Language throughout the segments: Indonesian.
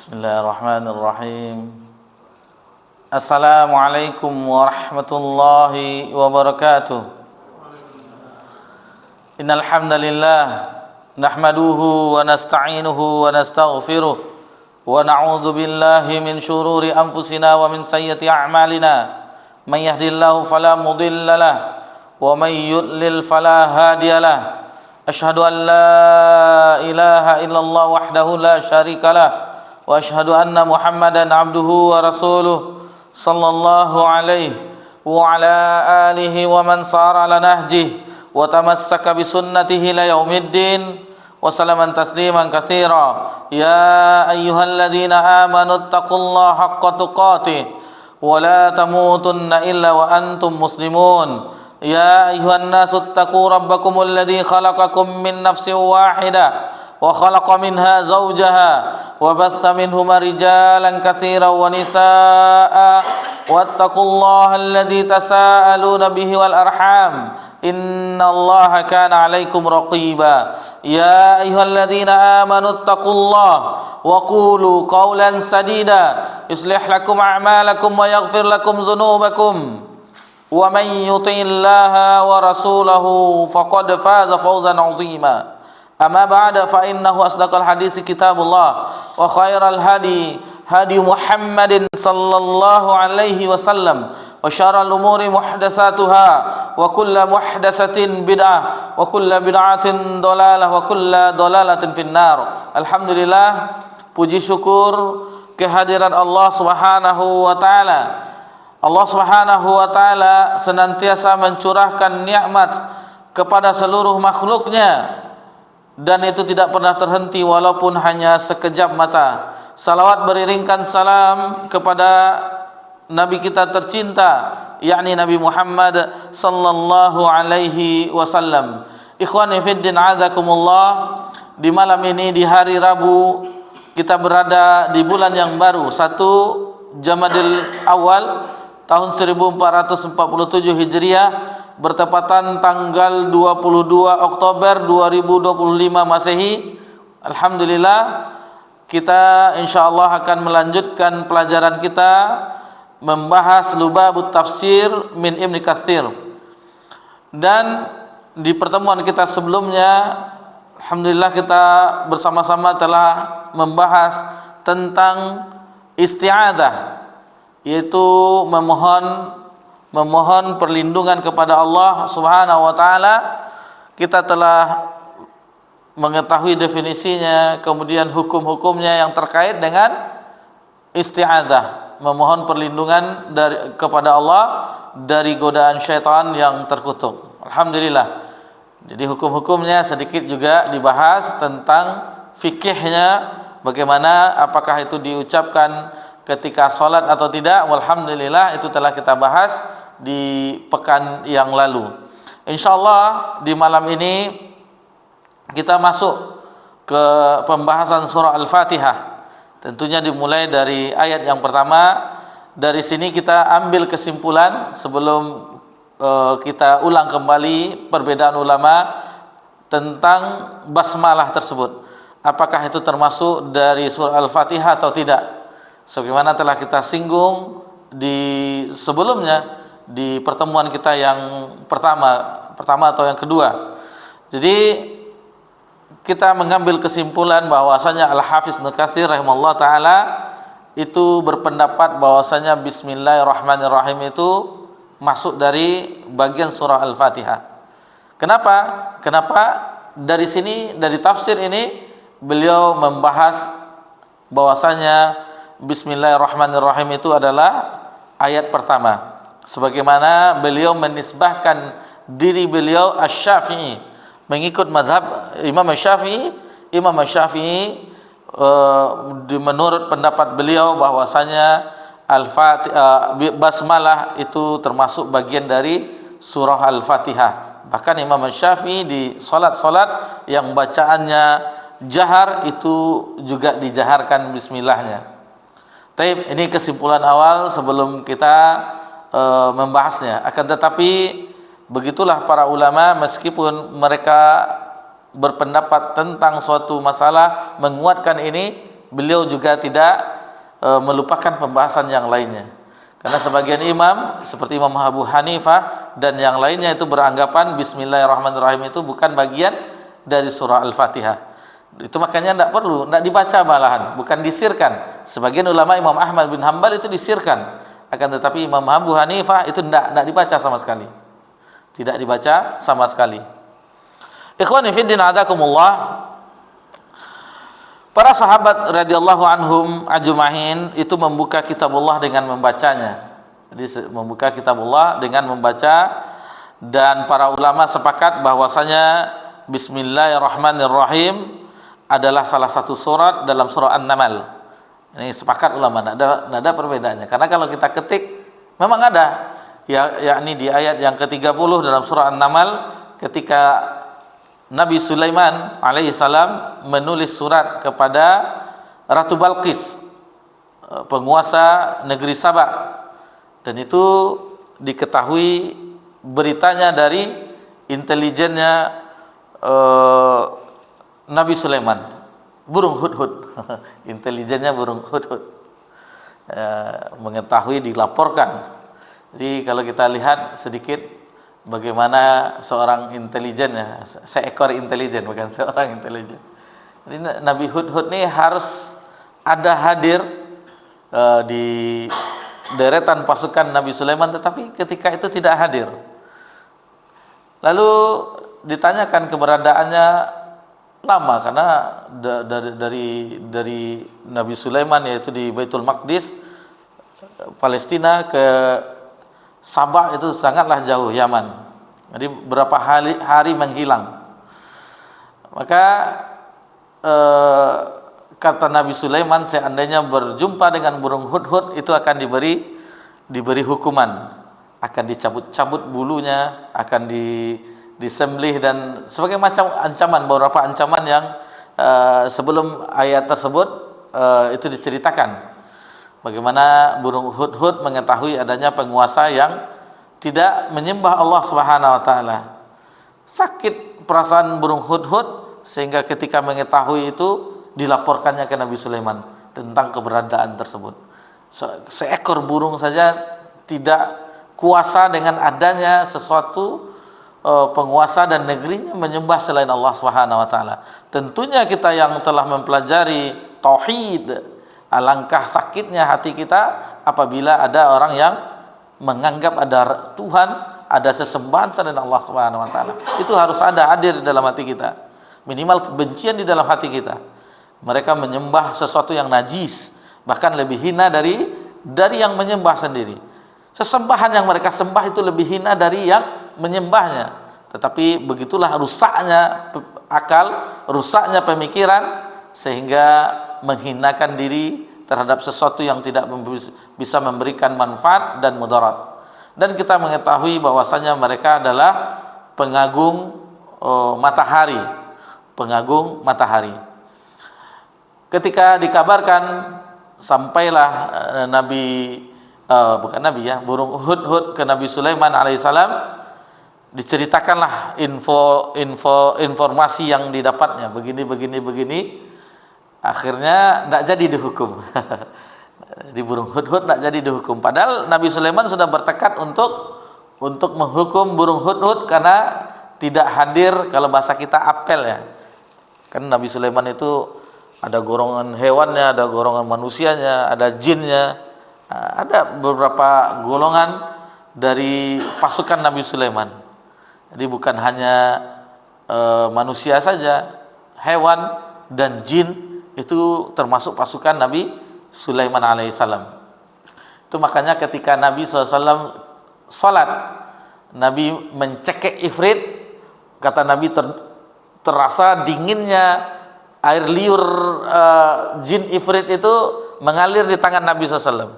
Bismillahirrahmanirrahim. Assalamualaikum warahmatullahi wabarakatuh. Innal hamdalillah nahmaduhu wa nasta'inuhu wa nastaghfiruh wa na'udzu billahi min shururi anfusina wa min sayyiati a'malina. May yahdihillahu fala mudilla lahu wa may yudlil fala hadiya lahu. Asyhadu an la ilaha illallah wahdahu la syarika lahu wa asyhadu anna Muhammadan abduhu wa rasuluh sallallahu alaihi wa ala alihi wa man sara ala nahjihi wa tamassaka bi sunnatihi la yaumiddin wa salaman tasliman katsira. Ya ayyuhalladzina amanu taqullaha haqqa tuqatih wa la tamutunna illa wa antum muslimun. Ya ayyuhan nasu taqu rabbakumul ladzi khalaqakum min nafsin wahidah wa khalaqa minha zawjaha wa batha minhuma rijalan katsiran wa nisaa'a wattaqullaha alladzi tasaaluna bihi wal arham innallaha kana 'alaikum raqiba. Ya ayyuhalladzina amanu taqullaha wa qulu qawlan sadida yuslih lakum a'malakum wa yaghfir lakum dzunubakum wa man yuti'illaha wa rasulahu faqad faza fawzan 'azima. Amma ba'da fa innahu asdaqal hadits kitabullah wa khairal hadi hadi Muhammadin sallallahu alaihi wasallam wa syarrul umuri muhdatsatuha wa kullu muhdatsatin bid'ah wa kullu bid'atin dhalalah wa kullu dhalalatin finnar. Alhamdulillah, puji syukur kehadiran Allah Subhanahu wa taala. Allah Subhanahu wa taala senantiasa mencurahkan nikmat kepada seluruh makhluknya, dan itu tidak pernah terhenti walaupun hanya sekejap mata. Salawat beriringkan salam kepada Nabi kita tercinta, yakni Nabi Muhammad sallallahu alaihi wasallam. Ikhwani fiddin azakumullah, di malam ini di hari Rabu kita berada di bulan yang baru, 1 Jamadil Awal tahun 1447 Hijriah, bertepatan tanggal 22 Oktober 2025 Masehi. Alhamdulillah, kita insyaallah akan melanjutkan pelajaran kita membahas Lubabut Tafsir min Ibnu Katsir. Dan di pertemuan kita sebelumnya, alhamdulillah kita bersama-sama telah membahas tentang isti'adzah, yaitu memohon perlindungan kepada Allah Subhanahu wa taala. Kita telah mengetahui definisinya, kemudian hukum-hukumnya yang terkait dengan isti'adzah, memohon perlindungan kepada Allah dari godaan syaitan yang terkutuk. Alhamdulillah. Jadi hukum-hukumnya sedikit juga dibahas, tentang fikihnya, bagaimana, apakah itu diucapkan ketika sholat atau tidak. Walhamdulillah, itu telah kita bahas di pekan yang lalu. Insyaallah di malam ini kita masuk ke pembahasan surah Al-Fatihah. Tentunya dimulai dari ayat yang pertama. Dari sini kita ambil kesimpulan sebelum kita ulang kembali perbedaan ulama tentang basmalah tersebut. Apakah itu termasuk dari surah Al-Fatihah atau tidak? Sebagaimana telah kita singgung di sebelumnya, di pertemuan kita yang pertama atau yang kedua. Jadi kita mengambil kesimpulan bahwasanya Al-Hafiz Ibnu Katsir rahimahullah taala itu berpendapat bahwasanya Bismillahirrahmanirrahim itu masuk dari bagian surah Al-Fatihah. Kenapa dari sini, dari tafsir ini beliau membahas bahwasanya Bismillahirrahmanirrahim itu adalah ayat pertama. Sebagaimana beliau menisbahkan diri beliau Asy-Syafi'i, mengikut mazhab Imam Asy-Syafi'i. Imam Asy-Syafi'i menurut pendapat beliau bahwasanya basmalah itu termasuk bagian dari surah Al-Fatihah. Bahkan Imam Asy-Syafi'i di salat-salat yang bacaannya jahar itu juga dijaharkan bismillahnya. Taib, ini kesimpulan awal sebelum kita membahasnya. Akan tetapi begitulah para ulama, meskipun mereka berpendapat tentang suatu masalah, menguatkan ini, beliau juga tidak melupakan pembahasan yang lainnya. Karena sebagian imam seperti Imam Abu Hanifah dan yang lainnya itu beranggapan Bismillahirrahmanirrahim itu bukan bagian dari surah Al-Fatihah. Itu makanya tidak dibaca malahan, bukan disirkan. Sebagian ulama Imam Ahmad bin Hanbal itu disirkan, akan tetapi Imam Abu Hanifah itu tidak dibaca sama sekali. Tidak dibaca sama sekali. Ikhwani fiddin a'adakumullah. Para sahabat radhiyallahu anhum ajma'in itu membuka kitabullah dengan membacanya. Jadi membuka kitabullah dengan membaca, dan para ulama sepakat bahwasanya Bismillahirrahmanirrahim adalah salah satu surat dalam surah An-Naml. Ini sepakat ulama, tidak ada perbedaannya. Karena kalau kita ketik memang ada, yakni di ayat yang ke-30 dalam surah An-Naml ketika Nabi Sulaiman alaihissalam menulis surat kepada Ratu Balqis, penguasa negeri Sabah, dan itu diketahui beritanya dari intelijennya Nabi Sulaiman, burung hudhud. Intelijennya burung hudhud, mengetahui, dilaporkan. Jadi kalau kita lihat sedikit bagaimana seorang intelijen, ya, seekor intelijen, bukan seorang intelijen. Jadi Nabi Hudhud ini harus ada hadir di deretan pasukan Nabi Sulaiman, tetapi ketika itu tidak hadir. Lalu ditanyakan keberadaannya lama, karena dari Nabi Sulaiman, yaitu di Baitul Maqdis Palestina, ke Sabah itu sangatlah jauh, Yaman. Jadi berapa hari menghilang. Maka kata Nabi Sulaiman, seandainya berjumpa dengan burung hudhud itu akan diberi hukuman, akan dicabut-cabut bulunya, akan disembelih, dan sebagai macam ancaman, beberapa ancaman yang sebelum ayat tersebut itu diceritakan. Bagaimana burung hudhud mengetahui adanya penguasa yang tidak menyembah Allah Subhanahu wa taala. Sakit perasaan burung hudhud sehingga ketika mengetahui itu dilaporkannya ke Nabi Sulaiman tentang keberadaan tersebut. Seekor burung saja tidak kuasa dengan adanya sesuatu penguasa dan negerinya menyembah selain Allah Subhanahu wa taala. Tentunya kita yang telah mempelajari tauhid, alangkah sakitnya hati kita apabila ada orang yang menganggap ada Tuhan, ada sesembahan selain Allah Subhanahu wa taala. Itu harus hadir di dalam hati kita. Minimal kebencian di dalam hati kita. Mereka menyembah sesuatu yang najis, bahkan lebih hina dari yang menyembah sendiri. Sesembahan yang mereka sembah itu lebih hina dari yang menyembahnya. Tetapi begitulah rusaknya akal, rusaknya pemikiran, sehingga menghinakan diri terhadap sesuatu yang tidak bisa memberikan manfaat dan mudarat. Dan kita mengetahui bahwasanya mereka adalah pengagung matahari, pengagung matahari. Ketika dikabarkan sampailah burung hudhud ke Nabi Sulaiman alaihissalam, diceritakanlah informasi yang didapatnya, begini. Akhirnya tidak jadi dihukum. Di burung hudhud tidak jadi dihukum. Padahal Nabi Sulaiman sudah bertekad untuk menghukum burung hudhud karena tidak hadir, kalau bahasa kita apel, ya. Kan Nabi Sulaiman itu ada golongan hewannya, ada golongan manusianya, ada jinnya, ada beberapa golongan dari pasukan Nabi Sulaiman. Jadi bukan hanya manusia saja, hewan dan jin itu termasuk pasukan Nabi Sulaiman alaihissalam. Itu makanya ketika Nabi SAW salat, Nabi mencekik ifrit, kata Nabi terasa dinginnya air liur jin ifrit itu mengalir di tangan Nabi SAW.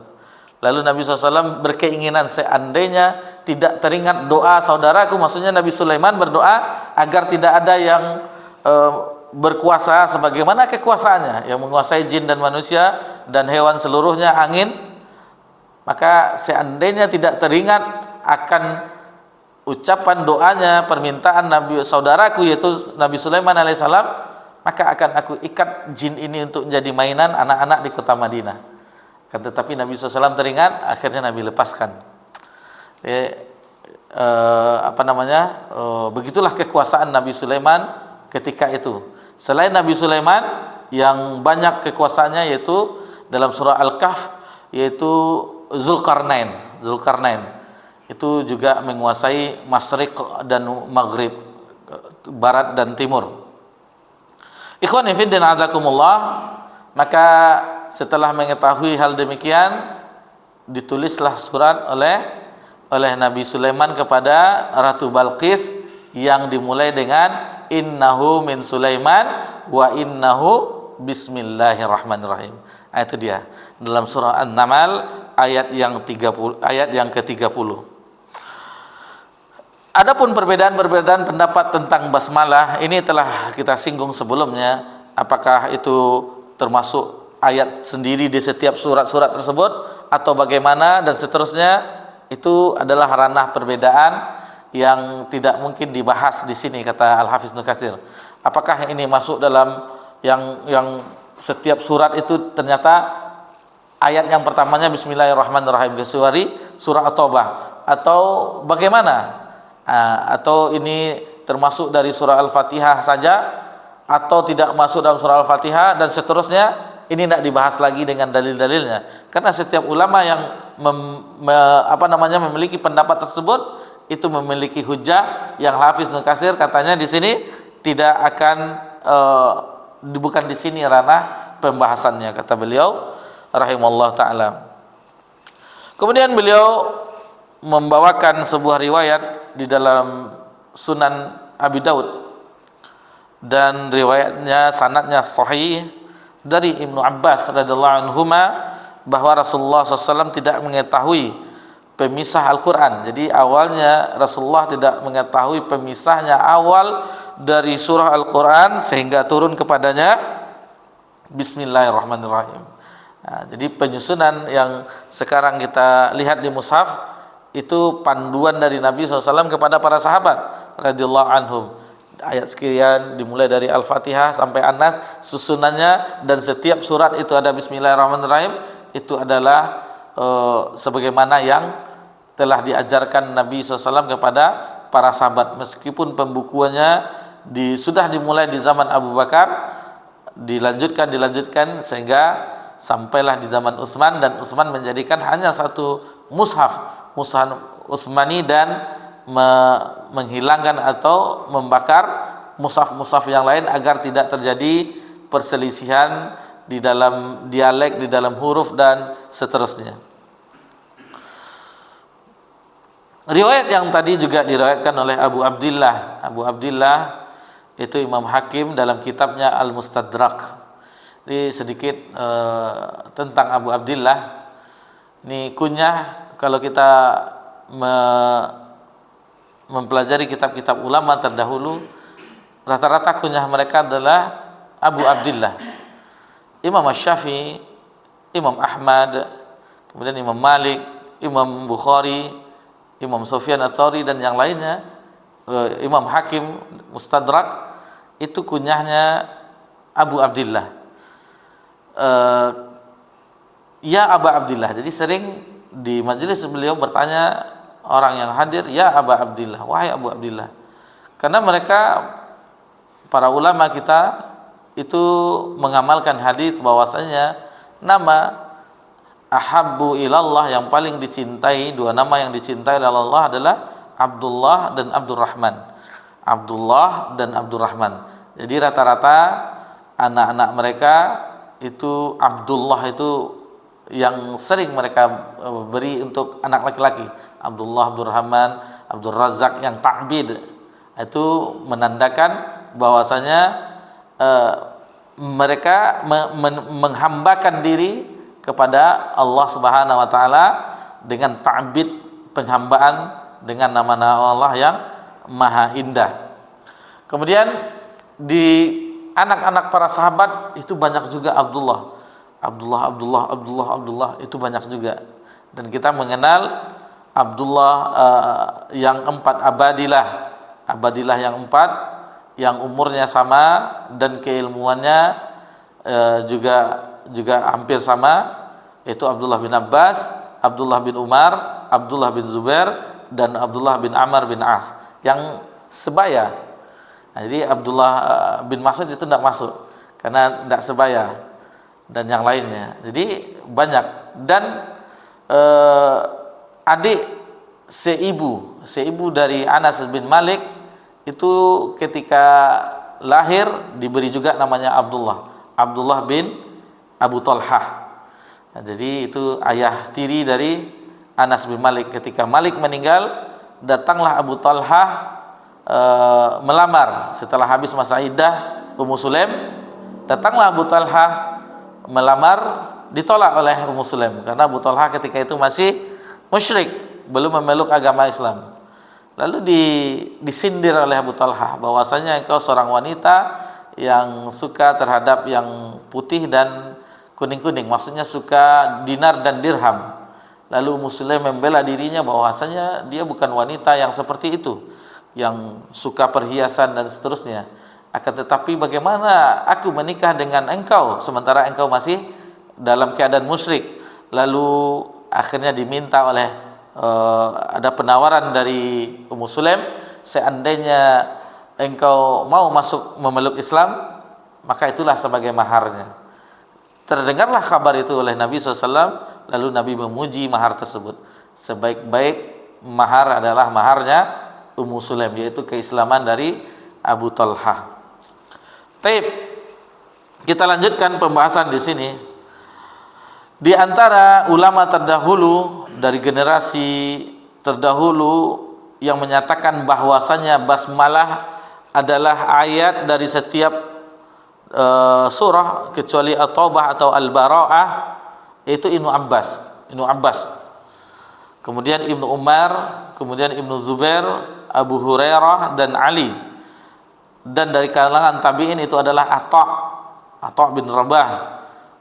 Lalu Nabi SAW berkeinginan, seandainya tidak teringat doa saudaraku, maksudnya Nabi Sulaiman berdoa agar tidak ada yang berkuasa sebagaimana kekuasaannya, yang menguasai jin dan manusia dan hewan seluruhnya, angin. Maka seandainya tidak teringat akan ucapan doanya, permintaan Nabi saudaraku yaitu Nabi Sulaiman alaihissalam, maka akan aku ikat jin ini untuk menjadi mainan anak-anak di kota Madinah. Tetapi Nabi SAW teringat, akhirnya Nabi lepaskan. Begitulah kekuasaan Nabi Sulaiman ketika itu. Selain Nabi Sulaiman, yang banyak kekuasaannya yaitu dalam surah Al-Kahf, yaitu Zulkarnain. Itu juga menguasai Masyriq dan Maghrib, barat dan timur. Ikhwani fillah azakumullah, maka setelah mengetahui hal demikian, ditulislah surat oleh Nabi Sulaiman kepada Ratu Balqis yang dimulai dengan innahu min Sulaiman wa innahu bismillahirrahmanirrahim. Itu dia dalam surah An-Naml ayat yang ke-30. Adapun perbedaan pendapat tentang basmalah ini telah kita singgung sebelumnya, apakah itu termasuk ayat sendiri di setiap surat-surat tersebut atau bagaimana dan seterusnya, itu adalah ranah perbedaan yang tidak mungkin dibahas di sini, kata Al-Hafiz Ibnu Katsir. Apakah ini masuk dalam yang setiap surat itu ternyata ayat yang pertamanya bismillahirrahmanirrahim kecuali surah At-Taubah, atau bagaimana? Atau ini termasuk dari surah Al-Fatihah saja atau tidak masuk dalam surah Al-Fatihah dan seterusnya, ini tidak dibahas lagi dengan dalil-dalilnya, karena setiap ulama yang memiliki pendapat tersebut itu memiliki hujah yang Hafiz Ibnu Katsir katanya di sini tidak akan bukan di sini ranah pembahasannya, kata beliau rahimallahu taala. Kemudian beliau membawakan sebuah riwayat di dalam Sunan Abi Daud, dan riwayatnya sanadnya sahih dari Ibnu Abbas radhiyallahu anhuma bahwa Rasulullah SAW tidak mengetahui pemisah Al-Quran. Jadi awalnya Rasulullah tidak mengetahui pemisahnya awal dari surah Al-Quran sehingga turun kepadanya Bismillahirrahmanirrahim. Jadi penyusunan yang sekarang kita lihat di mushaf itu panduan dari Nabi SAW kepada para sahabat radhiyallahu anhum. Ayat sekian dimulai dari Al-Fatihah sampai An-Nas susunannya, dan setiap surat itu ada Bismillahirrahmanirrahim. Itu adalah sebagaimana yang telah diajarkan Nabi SAW kepada para sahabat, meskipun pembukuannya sudah dimulai di zaman Abu Bakar, dilanjutkan sehingga sampailah di zaman Utsman, dan Utsman menjadikan hanya satu mushaf Utsmani dan menghilangkan atau membakar mushaf-mushaf yang lain agar tidak terjadi perselisihan di dalam dialek, di dalam huruf dan seterusnya. Riwayat yang tadi juga diriwayatkan oleh Abu Abdillah itu Imam Hakim dalam kitabnya Al-Mustadrak. Ini sedikit tentang Abu Abdillah. Ini kunyah, kalau kita mempelajari kitab-kitab ulama terdahulu, rata-rata kunyah mereka adalah Abu Abdillah. Imam Asy-Syafi'i, Imam Ahmad, kemudian Imam Malik, Imam Bukhari, Imam Sufyan Ats-Tsauri dan yang lainnya, Imam Hakim Mustadrak, itu kunyahnya Abu Abdillah. Ya Abu Abdillah. Jadi sering di majelis beliau bertanya orang yang hadir, ya Abu Abdillah, wahai Abu Abdillah. Karena mereka para ulama kita itu mengamalkan hadis bahwasanya nama ahabbu ilallah yang paling dicintai, dua nama yang dicintai oleh Allah adalah Abdullah dan Abdurrahman. Abdullah dan Abdurrahman. Jadi rata-rata anak-anak mereka itu Abdullah itu yang sering mereka beri untuk anak laki-laki. Abdullah, Abdurrahman, Abdul Razak yang ta'bid, itu menandakan bahwasanya mereka menghambakan diri kepada Allah Subhanahu wa taala dengan ta'bid, penghambaan dengan nama-nama Allah yang maha indah. Kemudian di anak-anak para sahabat itu banyak juga Abdullah itu banyak juga. Dan kita mengenal Abdullah yang empat, Abadilah yang empat, yang umurnya sama dan keilmuannya juga hampir sama, yaitu Abdullah bin Abbas, Abdullah bin Umar, Abdullah bin Zubair, dan Abdullah bin Amr bin As yang sebaya. Nah, jadi Abdullah bin Mas'ud itu tidak masuk karena tidak sebaya, dan yang lainnya. Jadi banyak. Dan adik seibu dari Anas bin Malik itu ketika lahir diberi juga namanya Abdullah bin Abu Talhah. Nah, jadi itu ayah tiri dari Anas bin Malik. Ketika Malik meninggal, datanglah Abu Talhah melamar setelah habis masa iddah Ummu Sulaim. Datanglah Abu Talhah melamar, ditolak oleh Ummu Sulaim karena Abu Talhah ketika itu masih musyrik, belum memeluk agama Islam. Lalu disindir oleh Abu Talhah bahwasanya engkau seorang wanita yang suka terhadap yang putih dan kuning-kuning, maksudnya suka dinar dan dirham. Lalu Muslim membela dirinya bahwasanya dia bukan wanita yang seperti itu, yang suka perhiasan dan seterusnya. Akan tetapi bagaimana aku menikah dengan engkau sementara engkau masih dalam keadaan musyrik? Lalu akhirnya diminta oleh ada penawaran dari Ummu Sulaim, seandainya engkau mau masuk memeluk Islam, maka itulah sebagai maharnya. Terdengarlah kabar itu oleh Nabi SAW, lalu Nabi memuji mahar tersebut. Sebaik-baik mahar adalah maharnya Ummu Sulaim, yaitu keislaman dari Abu Talhah. Taib, kita lanjutkan pembahasan di sini. Di antara ulama terdahulu dari generasi terdahulu yang menyatakan bahwasanya basmalah adalah ayat dari setiap surah kecuali At-Taubah atau Al-Bara'ah, yaitu Ibnu Abbas, kemudian Ibnu Umar, kemudian Ibnu Zubair, Abu Hurairah, dan Ali. Dan dari kalangan tabi'in itu adalah Atha bin Rabah,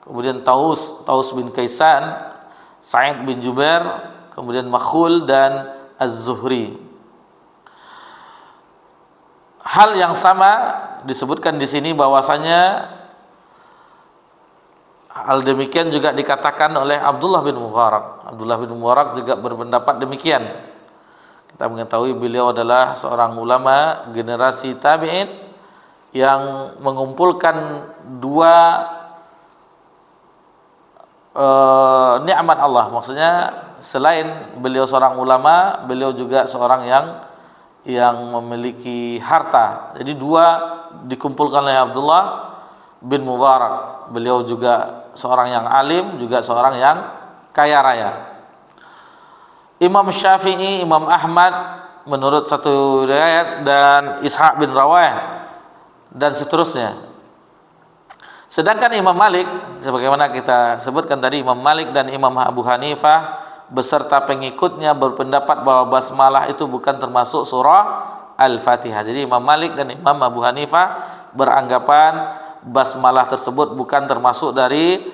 kemudian Taus bin Kaisan, Sa'id bin Jubair, kemudian Makhul, dan Az-Zuhri. Hal yang sama disebutkan di sini bahwasanya hal demikian juga dikatakan oleh Abdullah bin Mubarak. Abdullah bin Mubarak juga berpendapat demikian. Kita mengetahui beliau adalah seorang ulama generasi tabi'in yang mengumpulkan dua nikmat Allah. Maksudnya selain beliau seorang ulama, beliau juga seorang yang memiliki harta. Jadi dua dikumpulkan oleh Abdullah bin Mubarak. Beliau juga seorang yang alim, juga seorang yang kaya raya. Imam Syafi'i, Imam Ahmad menurut satu riwayat, dan Ishaq bin Rawayh dan seterusnya. Sedangkan Imam Malik, sebagaimana kita sebutkan tadi, Imam Malik dan Imam Abu Hanifah beserta pengikutnya berpendapat bahwa basmalah itu bukan termasuk surah Al-Fatihah. Jadi Imam Malik dan Imam Abu Hanifah beranggapan basmalah tersebut bukan termasuk dari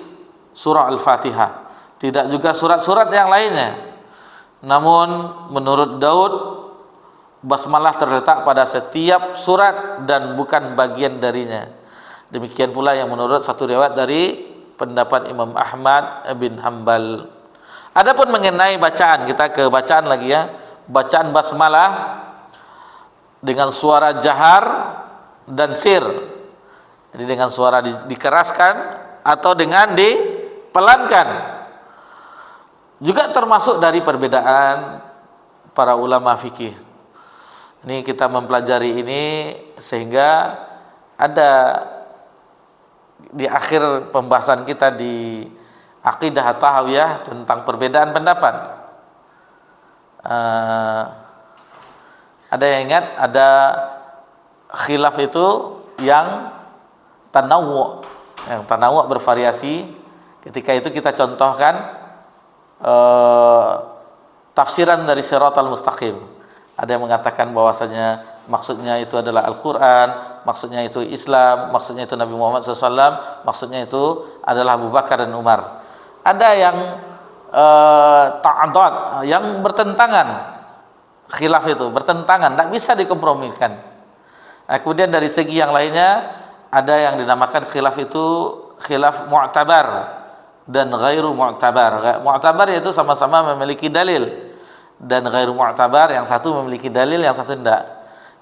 surah Al-Fatihah, tidak juga surat-surat yang lainnya. Namun menurut Daud, basmalah terletak pada setiap surat dan bukan bagian darinya. Demikian pula yang menurut satu riwayat dari pendapat Imam Ahmad bin Hanbal. Adapun mengenai bacaan, kita ke bacaan lagi ya. Bacaan basmalah dengan suara jahar dan sir. Jadi dengan suara dikeraskan atau dengan dipelankan. Juga termasuk dari perbedaan para ulama fikih. Ini kita mempelajari ini sehingga ada di akhir pembahasan kita di Aqidah At-Tahawiyah tentang perbedaan pendapat. Ada yang ingat ada khilaf itu yang tanawwu', bervariasi. Ketika itu kita contohkan tafsiran dari Shiratal Mustaqim. Ada yang mengatakan bahwasanya maksudnya itu adalah Al-Quran, maksudnya itu Islam, maksudnya itu Nabi Muhammad SAW, maksudnya itu adalah Abu Bakar dan Umar. Ada yang ta'adad, yang bertentangan, khilaf itu bertentangan, tidak bisa dikompromikan. Nah, kemudian dari segi yang lainnya ada yang dinamakan khilaf itu khilaf mu'tabar dan ghairu mu'tabar. Mu'tabar yaitu sama-sama memiliki dalil, dan ghairu mu'tabar yang satu memiliki dalil, yang satu tidak.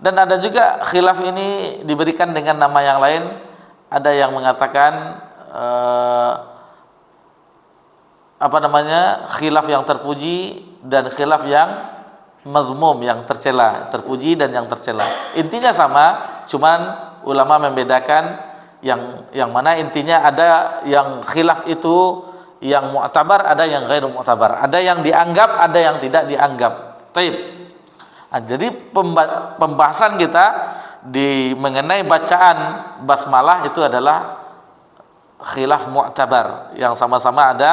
Dan ada juga khilaf ini diberikan dengan nama yang lain. Ada yang mengatakan khilaf yang terpuji dan khilaf yang mazmum, yang tercela, terpuji dan yang tercela. Intinya sama, cuman ulama membedakan yang mana intinya ada yang khilaf itu yang mu'tabar, ada yang ghairu mu'tabar, ada yang dianggap, ada yang tidak dianggap. Taib. Nah, jadi pembahasan kita mengenai bacaan basmalah itu adalah khilaf mu'tabar yang sama-sama ada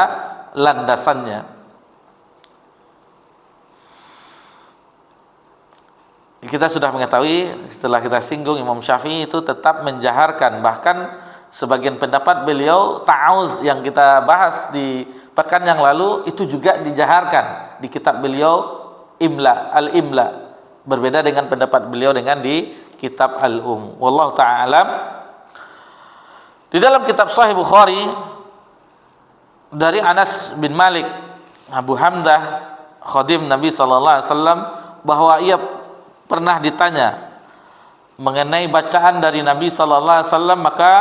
landasannya. Kita sudah mengetahui setelah kita singgung Imam Syafi'i itu tetap menjaharkan, bahkan sebagian pendapat beliau ta'awuz yang kita bahas di pekan yang lalu itu juga dijaharkan di kitab beliau Al-Imla, berbeda dengan pendapat beliau dengan di kitab Al-Um. Wallahu ta'ala alam. Di dalam kitab Sahih Bukhari dari Anas bin Malik Abu Hamdah khadim Nabi sallallahu alaihi wasallam bahwa ia pernah ditanya mengenai bacaan dari Nabi sallallahu alaihi wasallam, maka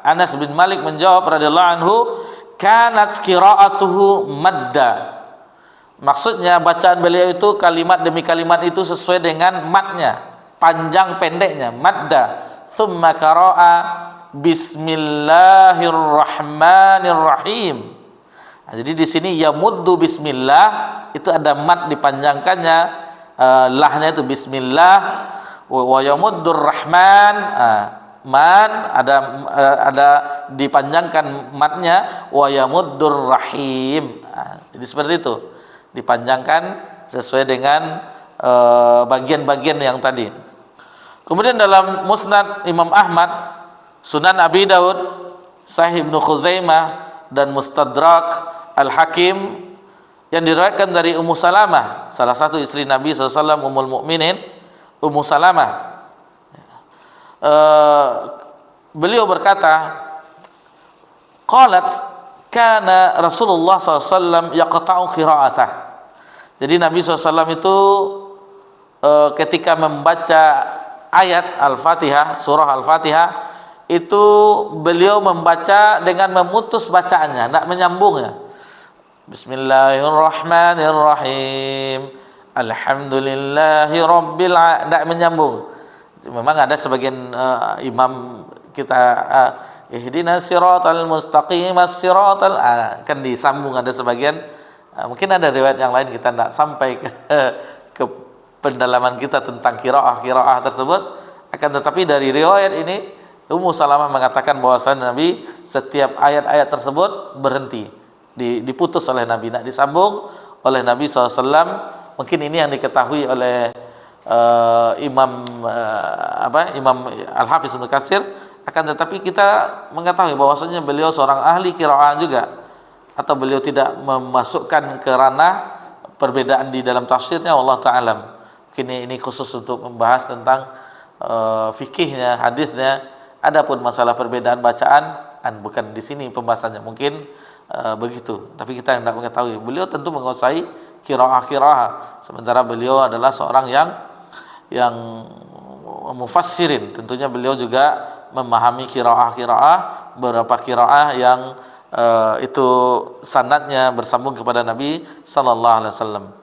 Anas bin Malik menjawab radhiyallahu anhu, kanat qira'atuhu madda. Maksudnya bacaan beliau itu kalimat demi kalimat itu sesuai dengan matnya, panjang pendeknya, madda. Tsumma qara'a bismillahirrahmanirrahim. Nah, jadi di sini yamuddu bismillah itu ada mad dipanjangkannya, lahnya itu bismillah, wa yamuddur rahman, man ada dipanjangkan matnya, wa yamuddur rahim. Jadi seperti itu, dipanjangkan sesuai dengan bagian-bagian yang tadi. Kemudian dalam Musnad Imam Ahmad, Sunan Abi Daud, Sahih Ibnu Khuzaimah dan Mustadrak Al-Hakim yang diriwayatkan dari Ummu Salamah, salah satu istri Nabi SAW, Ummul Mukminin Ummu Salamah. Beliau berkata, qalat kana Rasulullah SAW yaqta'u qira'atah. Jadi Nabi SAW itu ketika membaca ayat Al-Fatihah, surah Al-Fatihah, itu beliau membaca dengan memutus bacaannya, tidak menyambungnya. Bismillahirrahmanirrahim. Alhamdulillahi rabbil alamin. Tidak menyambung. Memang ada sebagian imam kita ihdinas siratal mustaqim as-siratal, kan disambung, ada sebagian mungkin ada riwayat yang lain, kita tidak sampai ke pendalaman kita tentang qiraah tersebut. Akan tetapi dari riwayat ini Ummu Salamah mengatakan bahwasanya Nabi setiap ayat-ayat tersebut berhenti, diputus oleh Nabi, tidak disambung oleh Nabi SAW. Mungkin ini yang diketahui oleh Imam Al-Hafiz Ibnu Katsir. Akan tetapi kita mengetahui bahwasanya beliau seorang ahli qiraah juga, atau beliau tidak memasukkan ke ranah perbedaan di dalam tafsirnya, wallahu ta'ala. Mungkin ini khusus untuk membahas tentang fikihnya, hadisnya. Adapun masalah perbedaan bacaan, bukan di sini pembahasannya, mungkin begitu. Tapi kita tidak mengetahui. Beliau tentu menguasai qiraah, sementara beliau adalah seorang yang mufassirin. Tentunya beliau juga memahami qiraah, beberapa qiraah yang itu sanadnya bersambung kepada Nabi sallallahu alaihi wasallam.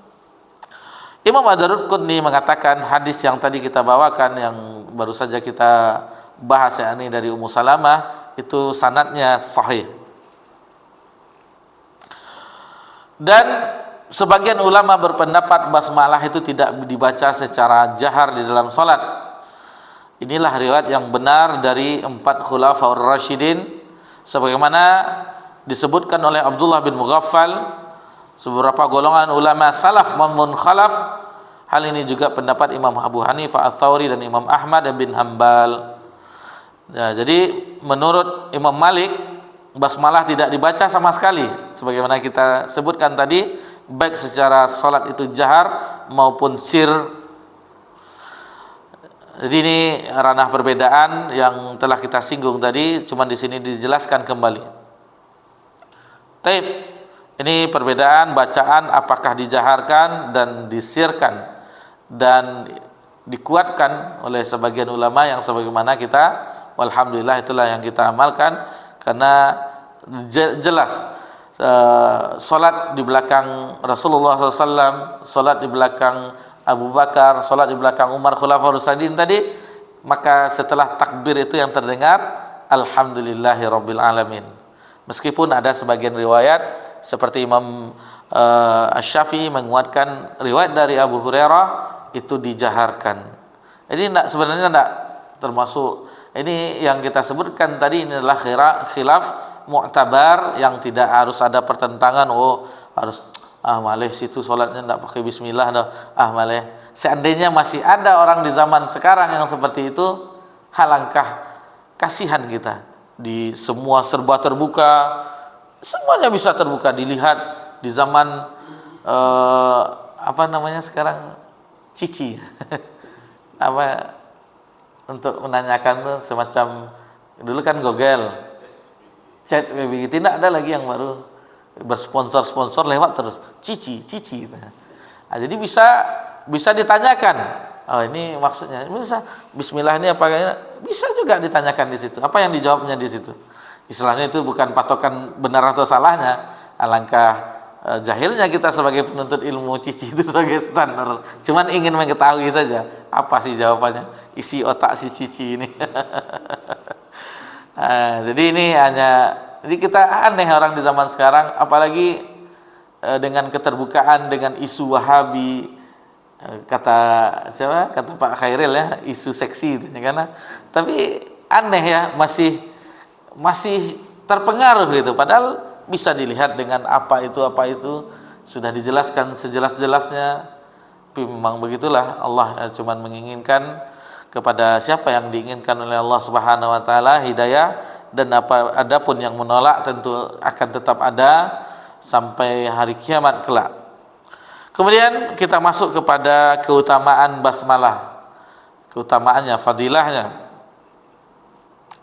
Imam Ad-Darqutni mengatakan hadis yang tadi kita bawakan, yang baru saja kita bahas, yakni dari Ummu Salamah, itu sanadnya sahih. Dan sebagian ulama berpendapat basmalah itu tidak dibaca secara jahar di dalam salat. Inilah riwayat yang benar dari 4 khulafaur rasyidin, sebagaimana disebutkan oleh Abdullah bin Mughaffal, beberapa golongan ulama salaf maupun khalaf. Hal ini juga pendapat Imam Abu Hanifah Ats-Tsauri dan Imam Ahmad bin Hanbal. Ya, jadi menurut Imam Malik, basmalah tidak dibaca sama sekali, sebagaimana kita sebutkan tadi, baik secara salat itu jahar maupun sir. Jadi ini ranah perbedaan yang telah kita singgung tadi, cuma di sini dijelaskan kembali. Taib, ini perbedaan bacaan apakah dijaharkan dan disirkan dan dikuatkan oleh sebagian ulama yang sebagaimana kita, walhamdulillah itulah yang kita amalkan, karena jelas solat di belakang Rasulullah SAW, solat di belakang Abu Bakar, solat di belakang Umar Khulafaur Rasyidin tadi, maka setelah takbir itu yang terdengar alhamdulillahirabbil alamin. Meskipun ada sebagian riwayat seperti Imam Asy-Syafi'i menguatkan riwayat dari Abu Hurairah itu dijaharkan. Jadi sebenarnya tidak termasuk, ini yang kita sebutkan tadi, ini adalah khilaf mu'tabar yang tidak harus ada pertentangan. Oh harus malih situ sholatnya tidak pakai bismillah dah, malih. Seandainya masih ada orang di zaman sekarang yang seperti itu, alangkah kasihan kita. Di semua serba terbuka, semuanya bisa terbuka dilihat di zaman apa namanya sekarang, cici apa untuk menanyakan tuh semacam, dulu kan Google chat begitu, tidak ada lagi yang baru bersponsor lewat terus cici. Nah, jadi bisa ditanyakan, oh ini maksudnya bisa bismillah ini apa, bisa juga ditanyakan di situ, apa yang dijawabnya di situ. Istilahnya itu bukan patokan benar atau salahnya, alangkah jahilnya kita sebagai penuntut ilmu cici itu sebagai standar, cuman ingin mengetahui saja apa sih jawabannya, isi otak si cici ini. Nah, jadi ini hanya, jadi kita aneh orang di zaman sekarang, apalagi dengan keterbukaan dengan isu Wahabi, kata siapa, kata Pak Khairil ya, isu seksi itu, karena tapi aneh ya, masih terpengaruh gitu, padahal bisa dilihat dengan apa itu sudah dijelaskan sejelas-jelasnya. Tapi memang begitulah, Allah cuma menginginkan kepada siapa yang diinginkan oleh Allah Subhanahu wa taala hidayah, dan adapun yang menolak tentu akan tetap ada sampai hari kiamat kelak. Kemudian kita masuk kepada keutamaan basmalah, keutamaannya, fadilahnya.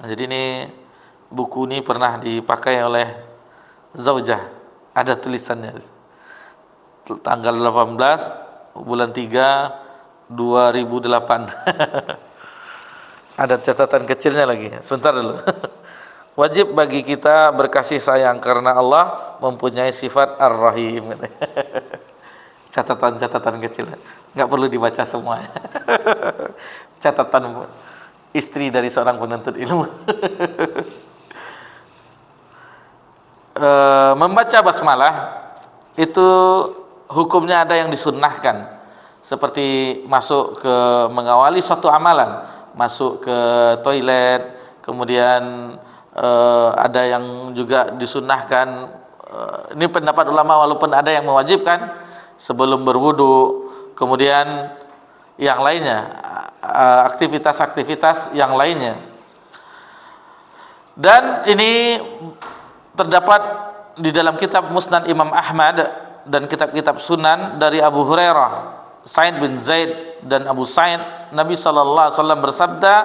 Jadi ini buku ini pernah dipakai oleh Zaujah, ada tulisannya, tanggal 18 bulan 3 2008. Ada catatan kecilnya lagi, sebentar dulu. Wajib bagi kita berkasih sayang karena Allah mempunyai sifat Ar-Rahim. Catatan kecil, nggak perlu dibaca semua. Catatan istri dari seorang penuntut ilmu. Membaca basmalah itu hukumnya ada yang disunnahkan, seperti masuk ke mengawali suatu amalan, masuk ke toilet, kemudian ada yang juga disunnahkan, ini pendapat ulama walaupun ada yang mewajibkan, sebelum berwudu, kemudian yang lainnya, aktivitas-aktivitas yang lainnya. Dan ini terdapat di dalam kitab Musnad Imam Ahmad dan kitab-kitab Sunan dari Abu Hurairah, Sa'id bin Zaid dan Abu Sa'id, Nabi sallallahu alaihi wasallam bersabda,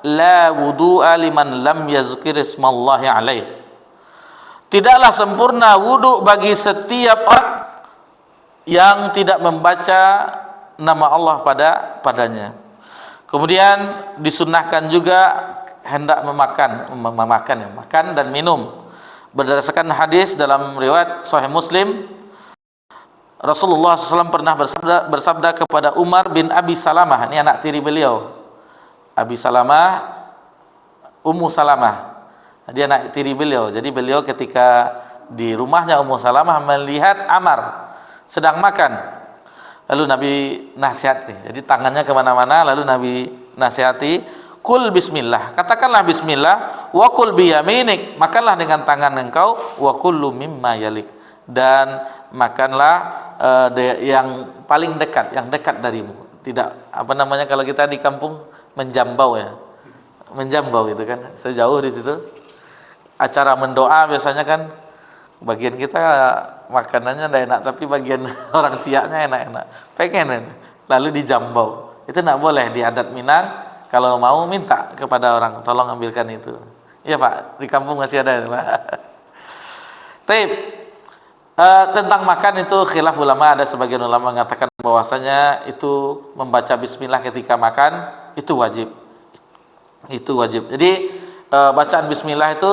la wudu'a liman lam yazkir ismallahi alaih. Tidaklah sempurna wudu bagi setiap orang yang tidak membaca nama Allah padanya. Kemudian disunnahkan juga hendak makan dan minum. Berdasarkan hadis dalam riwayat Sahih Muslim, Rasulullah SAW pernah bersabda kepada Umar bin Abi Salamah, ini anak tiri beliau, Abi Salamah, Ummu Salamah, dia anak tiri beliau. Jadi beliau ketika di rumahnya Ummu Salamah melihat Ammar sedang makan, lalu Nabi nasihati, jadi tangannya kemana-mana, lalu Nabi nasihati, kul bismillah, katakanlah bismillah, wa kul biyaminik, makanlah dengan tangan engkau, wa kullu mimma yalik, dan makanlah yang paling dekat, yang dekat darimu. Tidak, apa namanya kalau kita di kampung menjambau ya, menjambau gitu kan, sejauh di situ. Acara mendoa biasanya kan bagian kita makanannya tidak enak, tapi bagian orang Siaknya enak-enak, pengen itu. Lalu dijambau, itu tidak boleh di adat Minang. Kalau mau minta kepada orang, tolong ambilkan itu. Iya Pak, di kampung masih ada itu Pak. Taib. Tentang makan itu khilaf ulama, ada sebagian ulama mengatakan bahwasanya itu membaca bismillah ketika makan itu wajib. Itu wajib. Jadi bacaan bismillah itu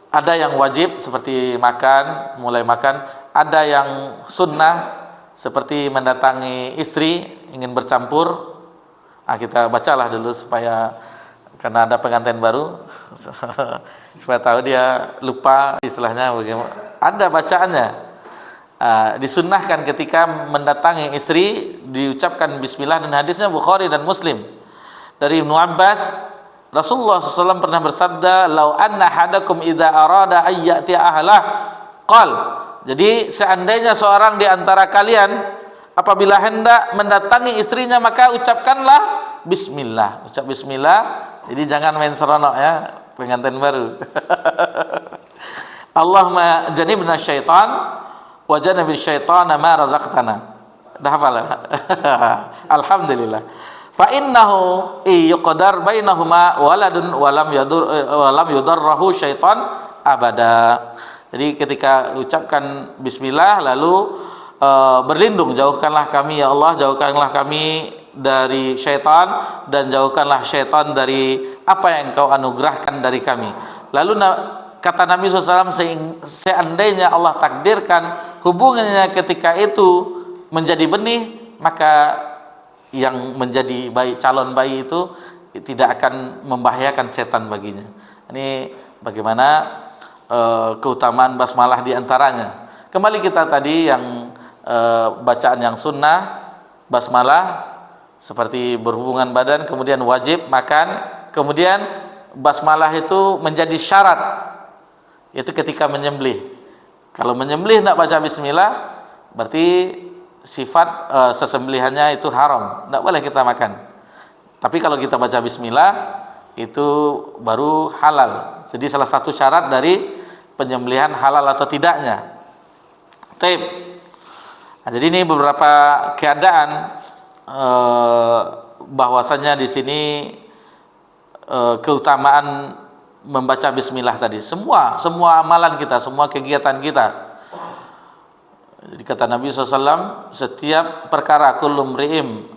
ada yang wajib seperti makan, mulai makan, ada yang sunnah seperti mendatangi istri ingin bercampur. Nah, kita bacalah dulu supaya, karena ada pengantin baru supaya tahu dia lupa istilahnya bagaimana. Ada bacaannya. Disunnahkan ketika mendatangi istri diucapkan bismillah, dan hadisnya Bukhari dan Muslim. Dari Ibnu Abbas, Rasulullah SAW pernah bersabda, "Lau anna hadakum idza arada ayyati ahlah." Qal. Jadi seandainya seorang di antara kalian apabila hendak mendatangi istrinya, maka ucapkanlah bismillah. Ucap bismillah. Jadi jangan main seronok ya, pengantin baru. Allahumma janibna syaitan wa janabi syaitana ma razaqtana. Dah hafal ya? Alhamdulillah. Fa innahu yuqdar bainahuma waladun walam yudarrahu syaitan abada. Jadi ketika ucapkan bismillah lalu berlindung, jauhkanlah kami ya Allah, jauhkanlah kami dari syaitan, dan jauhkanlah syaitan dari apa yang Engkau anugerahkan dari kami. Lalu kata Nabi SAW, seandainya Allah takdirkan hubungannya ketika itu menjadi benih, maka yang menjadi bayi, calon bayi itu tidak akan membahayakan setan baginya. Ini bagaimana keutamaan basmalah diantaranya. Kembali kita tadi yang bacaan yang sunnah, basmalah seperti berhubungan badan, kemudian wajib makan, kemudian basmalah itu menjadi syarat, yaitu ketika menyembelih. Kalau menyembelih tidak baca bismillah, berarti sifat sesembelihannya itu haram, tidak boleh kita makan. Tapi kalau kita baca bismillah, itu baru halal. Jadi salah satu syarat dari penyembelihan halal atau tidaknya. Taib. Nah, jadi ini beberapa keadaan bahwasanya di sini keutamaan membaca bismillah tadi. Semua amalan kita, semua kegiatan kita. Jadi kata Nabi SAW, setiap perkara kullum ri'im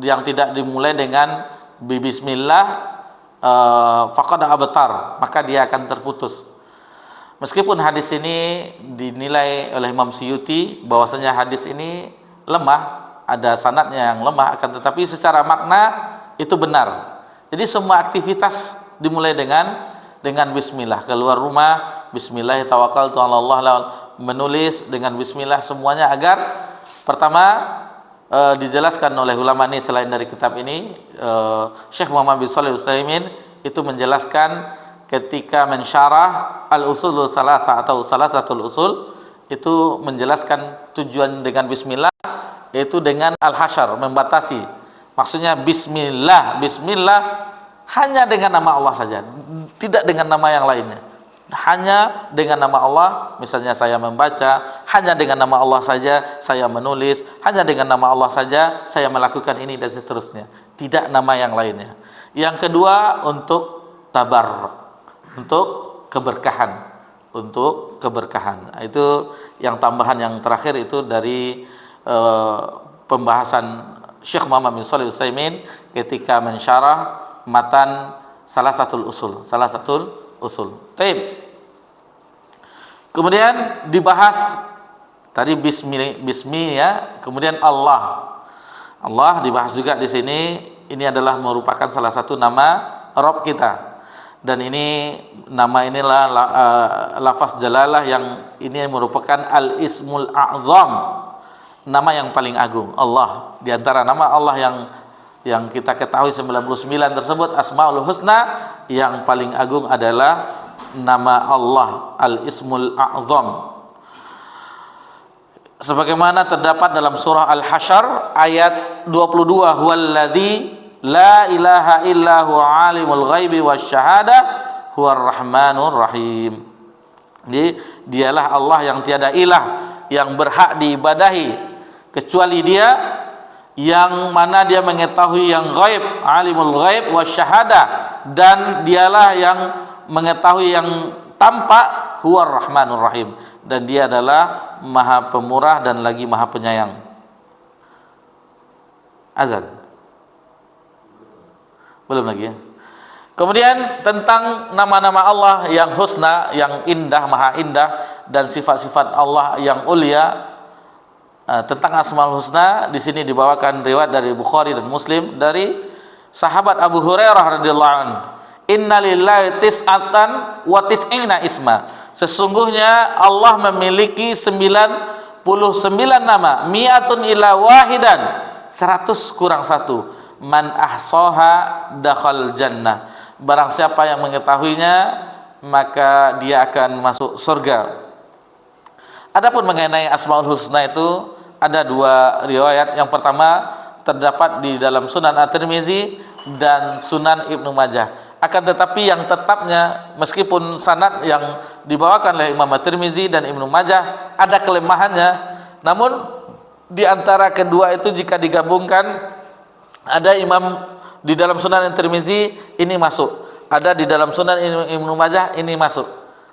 yang tidak dimulai dengan bismillah faqad abtar, maka dia akan terputus. Meskipun hadis ini dinilai oleh Imam Suyuti bahwasanya hadis ini lemah, ada sanadnya yang lemah, akan tetapi secara makna itu benar. Jadi semua aktivitas dimulai dengan bismillah. Keluar rumah, bismillah tawakkaltu 'ala Allah, menulis dengan bismillah, semuanya agar pertama dijelaskan oleh ulama ini selain dari kitab ini, Syekh Muhammad bin Shalih Al-Utsaimin itu menjelaskan ketika mensyarah al-usulul salasa atau salasatul usul, itu menjelaskan tujuan dengan bismillah yaitu dengan al-hasyar, membatasi. Maksudnya bismillah hanya dengan nama Allah saja, tidak dengan nama yang lainnya. Hanya dengan nama Allah, misalnya saya membaca, hanya dengan nama Allah saja saya menulis, hanya dengan nama Allah saja saya melakukan ini dan seterusnya, tidak nama yang lainnya. Yang kedua, untuk tabarruk, untuk keberkahan, Itu yang tambahan yang terakhir itu dari pembahasan Syekh Muhammad bin Shalih Al-Utsaimin ketika mensyarah matan salasatul usul. Taib. Kemudian dibahas tadi bismi ya, kemudian Allah dibahas juga di sini. Ini adalah merupakan salah satu nama Rabb kita. Dan ini nama inilah lafaz jalalah yang ini merupakan al-ismul a'zam, nama yang paling agung, Allah. Di antara nama Allah yang kita ketahui 99 tersebut, Asmaul Husna, yang paling agung adalah nama Allah, al-ismul a'zam. Sebagaimana terdapat dalam surah Al-Hasyr ayat 22, huwallazi la ilaha illa huwa alimul ghaibi wasyahada huwar rahmanur rahim. Jadi dialah Allah yang tiada ilah yang berhak diibadahi kecuali Dia, yang mana dia mengetahui yang ghaib, alimul ghaib wasyahadah, dan dialah yang mengetahui yang tampak, huwar rahmanur rahim, dan dia adalah maha pemurah dan lagi maha penyayang. Azan belum lagi ya. Kemudian tentang nama-nama Allah yang husna, yang indah, maha indah, dan sifat-sifat Allah yang ulia. Tentang Asmaul Husna di sini dibawakan riwayat dari Bukhari dan Muslim dari sahabat Abu Hurairah radhiyallahu anhu. Innalillahi tis'atan wa tis'ina isma. Sesungguhnya Allah memiliki 99 nama, mi'atun ila wahidan, 100 kurang 1. Man ahsaha dakhal jannah. Barang siapa yang mengetahuinya, maka dia akan masuk surga. Adapun mengenai Asmaul Husna itu ada dua riwayat. Yang pertama terdapat di dalam Sunan At-Tirmizi dan Sunan Ibnu Majah. Akan tetapi yang tetapnya, meskipun sanad yang dibawakan oleh Imam At-Tirmizi dan Ibnu Majah ada kelemahannya, namun di antara kedua itu jika digabungkan, ada imam di dalam Sunan At-Tirmizi ini masuk, ada di dalam Sunan Ibnu Majah ini masuk.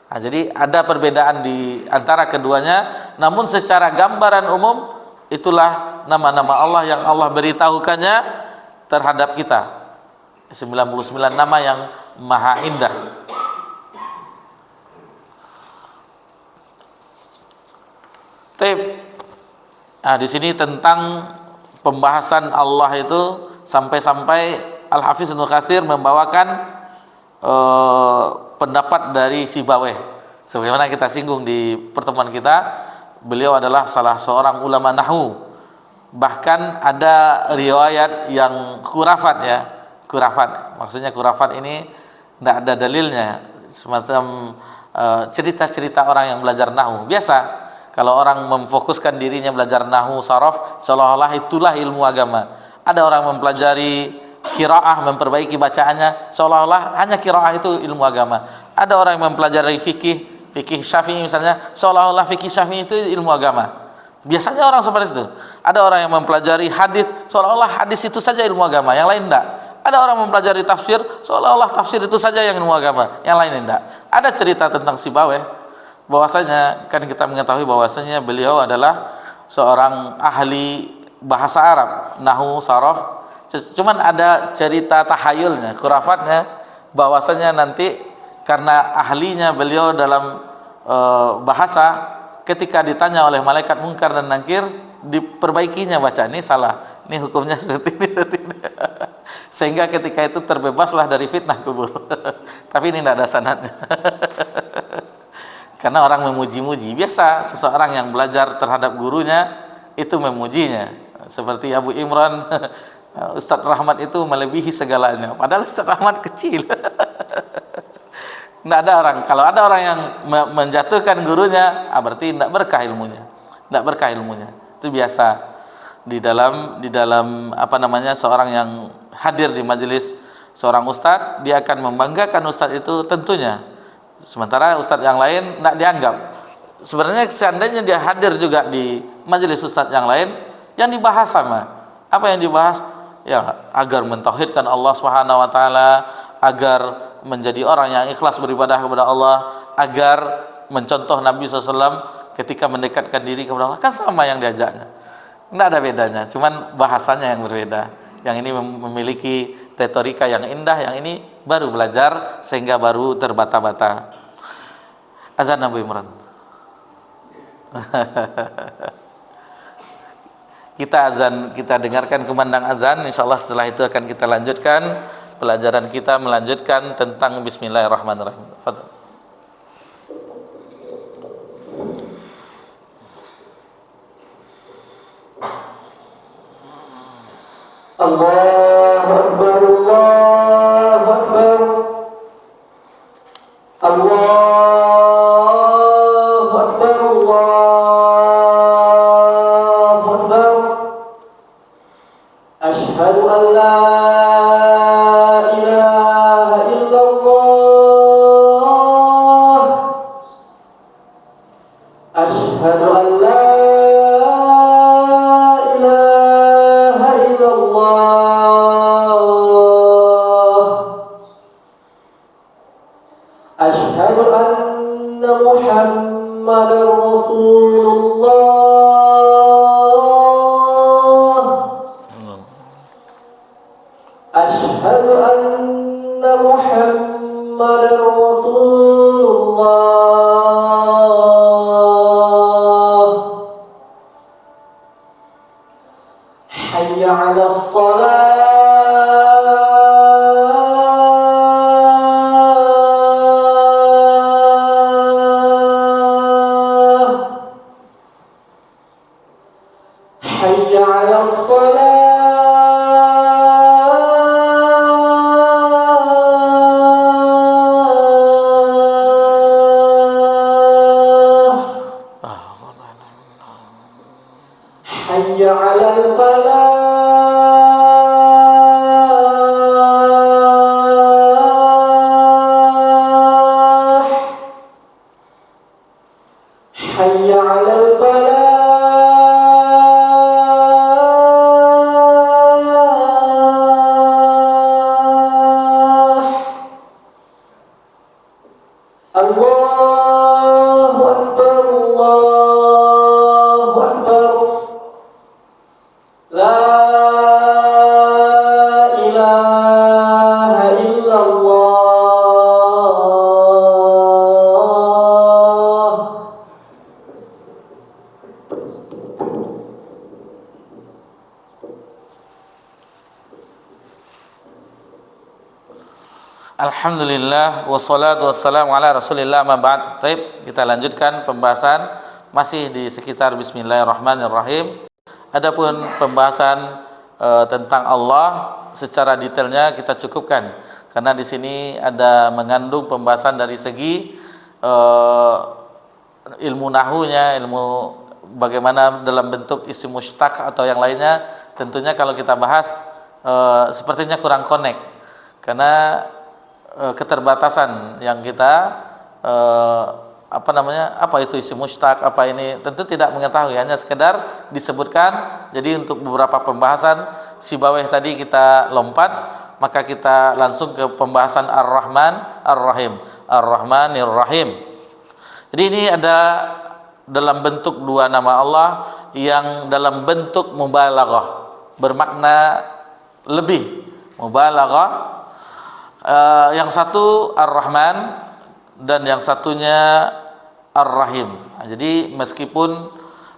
Nah, jadi ada perbedaan di antara keduanya, namun secara gambaran umum itulah nama-nama Allah yang Allah beritahukannya terhadap kita. 99 nama yang maha indah. Nah, di sini tentang pembahasan Allah itu sampai-sampai Al-Hafiz Ibnu Katsir membawakan pendapat dari Sibawayh. Sebagaimana kita singgung di pertemuan kita, beliau adalah salah seorang ulama nahwu. Bahkan ada riwayat yang khurafat ya. Khurafat, maksudnya khurafat ini tidak ada dalilnya, semacam cerita-cerita orang yang belajar nahwu. Biasa kalau orang memfokuskan dirinya belajar nahwu, saraf, seolah-olah itulah ilmu agama. Ada orang mempelajari qiraah, memperbaiki bacaannya, seolah-olah hanya qiraah itu ilmu agama. Ada orang yang mempelajari fikih Syafi'i misalnya, seolah-olah fikih Syafi'i itu ilmu agama. Biasanya orang seperti itu. Ada orang yang mempelajari hadis, seolah-olah hadis itu saja ilmu agama, yang lain tidak. Ada orang mempelajari tafsir, seolah-olah tafsir itu saja yang ilmu agama, yang lain tidak. Ada cerita tentang Sibawayh, bahwasanya kan kita mengetahui bahwasanya beliau adalah seorang ahli bahasa Arab, nahwu, saraf. Cuman ada cerita tahayulnya, khurafatnya, bahwasanya nanti karena ahlinya beliau dalam bahasa, ketika ditanya oleh malaikat Munkar dan Nakir, diperbaikinya baca ini salah, ini hukumnya seperti ini, seperti ini. Sehingga ketika itu terbebaslah dari fitnah kubur. Tapi ini tidak ada sanadnya. Karena orang memuji-muji. Biasa seseorang yang belajar terhadap gurunya itu memujinya. Seperti Abu Imran, Ustadz Rahmat itu melebihi segalanya. Padahal Ustadz Rahmat kecil. Tidak ada orang. Kalau ada orang yang menjatuhkan gurunya, berarti tidak berkah ilmunya. Tidak berkah ilmunya. Itu biasa di dalam apa namanya, seorang yang hadir di majelis seorang ustadz, dia akan membanggakan ustadz itu tentunya. Sementara ustadz yang lain tidak dianggap. Sebenarnya seandainya dia hadir juga di majelis ustadz yang lain, yang dibahas sama. Apa yang dibahas? Ya, agar mentauhidkan Allah Subhanahu wa taala, agar menjadi orang yang ikhlas beribadah kepada Allah, agar mencontoh Nabi SAW ketika mendekatkan diri kepada Allah. Kan sama yang diajaknya, tidak ada bedanya, cuman bahasanya yang berbeda. Yang ini memiliki retorika yang indah, yang ini baru belajar sehingga baru terbata-bata. Azan Abu Imran. Kita dengarkan kumandang azan. Insyaallah setelah itu akan kita lanjutkan pelajaran kita, melanjutkan tentang Bismillahirrahmanirrahim. Fadhal. Allahu Akbar, Allahu Akbar, Allahu Akbar, Allahu Akbar. Asyhadu an la ilaha illallah. أشهد أن محمدا رسول الله أشهد أن محمدا رسول الله حي على الصلاة حي على الصلاة حي على الفلاح حي على الفلاح الله أكبر الله أكبر لا إله إلا الله Alhamdulillah wassalatu wassalamu ala Rasulillah ma ba'd. Baik, kita lanjutkan pembahasan masih di sekitar Bismillahirrahmanirrahim. Adapun pembahasan tentang Allah secara detailnya kita cukupkan karena di sini ada mengandung pembahasan dari segi ilmu nahunya, ilmu bagaimana dalam bentuk isim mushtaq atau yang lainnya. Tentunya kalau kita bahas sepertinya kurang connect karena keterbatasan yang kita apa itu isim mushtaq, apa ini tentu tidak mengetahui, hanya sekedar disebutkan. Jadi untuk beberapa pembahasan sibaweh tadi kita lompat, maka kita langsung ke pembahasan Ar-Rahman Ar-Rahim, Ar-Rahmanir Rahim. Jadi ini ada dalam bentuk dua nama Allah yang dalam bentuk mubalaghah, bermakna lebih, mubalaghah. Yang satu Ar-Rahman dan yang satunya Ar-Rahim. Jadi meskipun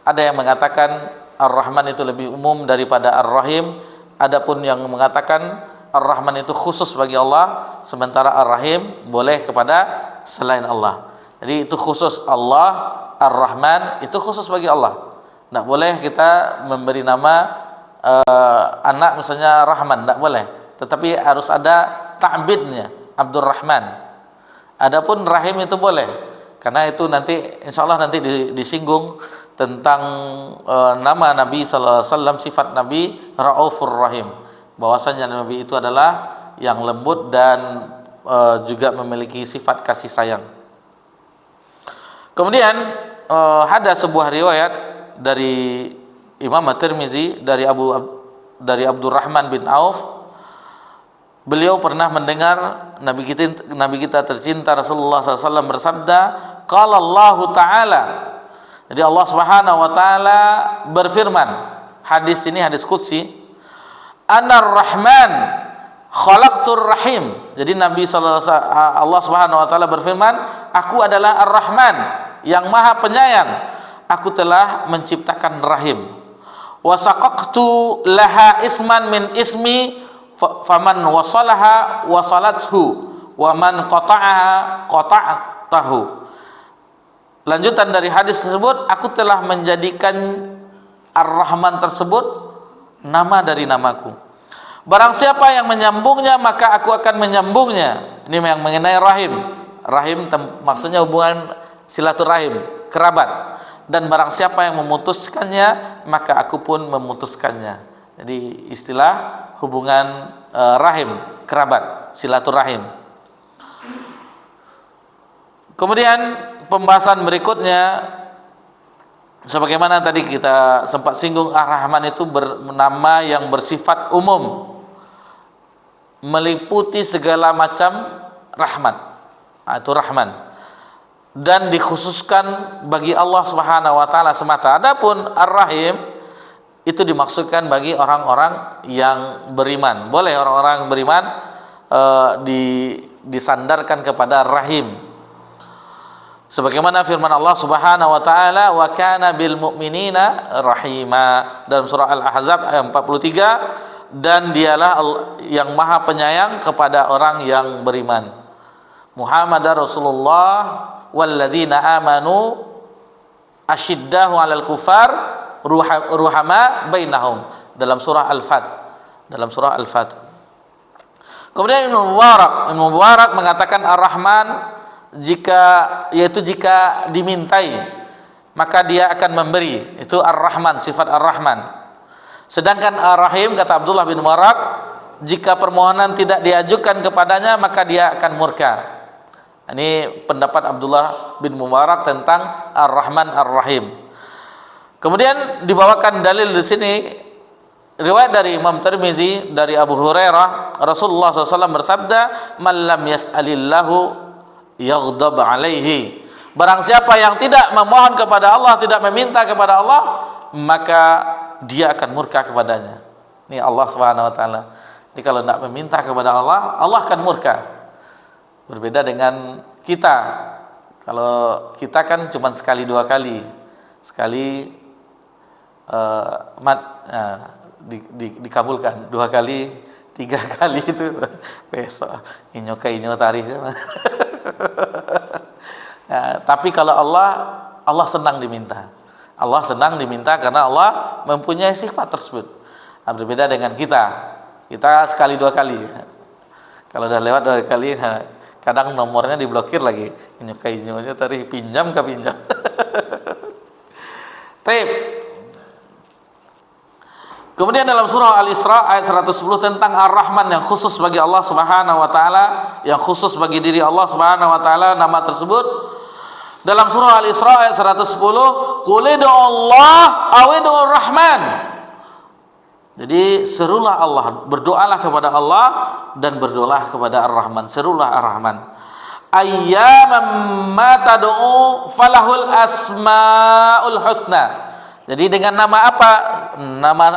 ada yang mengatakan Ar-Rahman itu lebih umum daripada Ar-Rahim, adapun yang mengatakan Ar-Rahman itu khusus bagi Allah, sementara Ar-Rahim boleh kepada selain Allah. Jadi itu khusus Allah, Ar-Rahman itu khusus bagi Allah. Tidak boleh kita memberi nama anak misalnya Rahman, tidak boleh. Tetapi harus ada ta'bidnya, Abdurrahman. Adapun Rahim itu boleh, karena itu nanti insyaallah nanti disinggung tentang nama Nabi sallallahu alaihi wasallam, sifat Nabi Raufur Rahim, bahwasanya Nabi itu adalah yang lembut dan juga memiliki sifat kasih sayang. Kemudian ada sebuah riwayat dari Imam At-Tirmizi dari Abdurrahman bin Auf. Beliau pernah mendengar Nabi kita tercinta Rasulullah SAW bersabda, qala Allah Ta'ala. Jadi Allah Subhanahu Wa Ta'ala berfirman, hadis ini hadis qudsi, Anar Rahman khalaqtur Rahim. Jadi Allah Subhanahu Wa Ta'ala berfirman, aku adalah Ar-Rahman yang maha penyayang, aku telah menciptakan Rahim. Wa saqaqtu laha isman min ismi faman wasalaha wasalathu wa man qata'aha qata'tahu. Lanjutan dari hadis tersebut, aku telah menjadikan Ar-Rahman tersebut nama dari namaku. Barang siapa yang menyambungnya, maka aku akan menyambungnya. Ini yang mengenai rahim. Rahim maksudnya hubungan silaturahim, kerabat. Dan barang siapa yang memutuskannya, maka aku pun memutuskannya. Jadi istilah hubungan rahim, kerabat, silaturahim. Kemudian pembahasan berikutnya, sebagaimana tadi kita sempat singgung, Ar-Rahman itu bernama yang bersifat umum, meliputi segala macam rahmat. Itu Rahman. dan dikhususkan bagi Allah Subhanahu wa taala semata. Adapun Ar-Rahim itu dimaksudkan bagi orang-orang yang beriman. Boleh orang-orang beriman disandarkan kepada Rahim. Sebagaimana firman Allah Subhanahu wa taala, wa kana bil mu'minina rahima, dalam surah Al-Ahzab ayat 43, dan dialah yang maha penyayang kepada orang yang beriman. Muhammadar Rasulullah walladzina amanu asyiddahu 'alal kufar ruhama bainahum, dalam surah Al-Fat. Kemudian Ibnu Mubarak mengatakan Ar-Rahman jika dimintai maka dia akan memberi, itu Ar-Rahman, sifat Ar-Rahman. Sedangkan Ar-Rahim, kata Abdullah bin Mubarak, jika permohonan tidak diajukan kepadanya maka dia akan murka. Ini pendapat Abdullah bin Mubarak tentang Ar-Rahman Ar-Rahim. Kemudian dibawakan dalil di sini riwayat dari Imam Tirmizi dari Abu Hurairah, Rasulullah SAW bersabda, "Man lam yas'alillahu yaghdab alaihi." Barang siapa yang tidak memohon kepada Allah, tidak meminta kepada Allah, maka dia akan murka kepadanya. Ini Allah Subhanahu wa taala. Jadi kalau tidak meminta kepada Allah, Allah akan murka. Berbeda dengan kita. Kalau kita kan cuma sekali dua kali. Sekali dikabulkan, dua kali, tiga kali itu besok inyo tari. Tapi kalau Allah senang diminta. Allah senang diminta karena Allah mempunyai sifat tersebut. Berbeda dengan kita sekali dua kali. Kalau udah lewat dua kali, kadang nomornya diblokir lagi. Inyo tari pinjam ke pinjam. Taib. Kemudian dalam surah Al-Isra ayat 110 tentang Ar-Rahman yang khusus bagi Allah Subhanahu wa taala, yang khusus bagi diri Allah Subhanahu wa taala nama tersebut. Dalam surah Al-Isra ayat 110, "Qul Allah aw Rahman." Jadi serulah Allah, berdoalah kepada Allah dan berdoalah kepada Ar-Rahman, serulah Ar-Rahman. Ayyamam ma tad'u falahul asmaul husna. Jadi dengan nama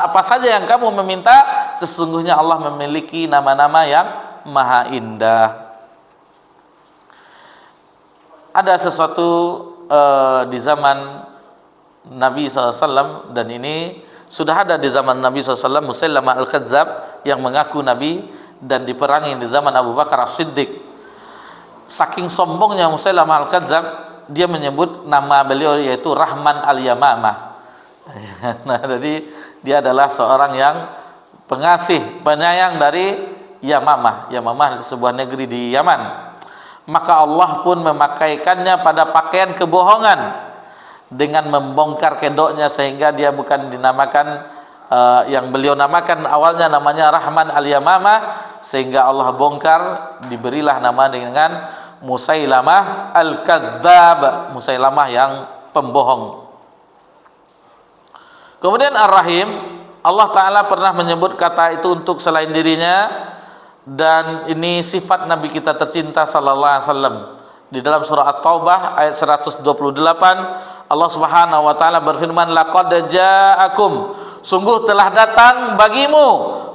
apa saja yang kamu meminta, sesungguhnya Allah memiliki nama-nama yang maha indah. Ada sesuatu di zaman Nabi SAW, dan ini sudah ada di zaman Nabi SAW, Musailamah Al-Kadzab yang mengaku Nabi dan diperangi di zaman Abu Bakar As-Siddiq. Saking sombongnya Musailamah Al-Kadzab, dia menyebut nama beliau yaitu Rahman Al-Yamamah. Nah, jadi dia adalah seorang yang pengasih, penyayang dari Yamamah. Yamamah sebuah negeri di Yaman. Maka Allah pun memakaikannya pada pakaian kebohongan dengan membongkar kedoknya sehingga dia bukan dinamakan yang beliau namakan awalnya namanya Rahman Al-Yamamah, sehingga Allah bongkar, diberilah nama dengan Musailamah Al-Kadzab, Musailamah yang pembohong. Kemudian Ar-Rahim, Allah Ta'ala pernah menyebut kata itu untuk selain dirinya, dan ini sifat Nabi kita tercinta sallallahu alaihi wasallam. Di dalam surah At-Taubah ayat 128, Allah Subhanahu wa taala berfirman, "Laqad ja'akum", sungguh telah datang bagimu,